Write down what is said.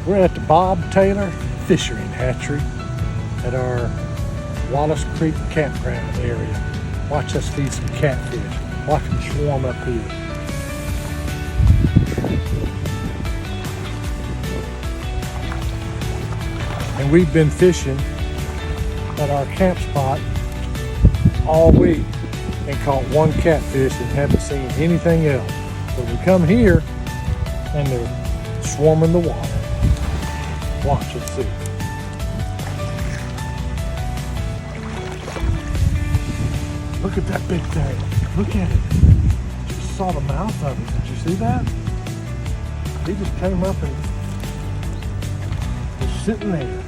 We're at the Bob Tyler Fish Hatchery at our Wallace Creek campground area. Watch us feed some catfish. Watch them swarm up here. And we've been fishing at our camp spot all week and caught one catfish and haven't seen anything else. But we come here and they're swarming the water. Watch and see. Look at that big thing. Look at it. Just saw the mouth of it. Did you see that? He just came up and was sitting there.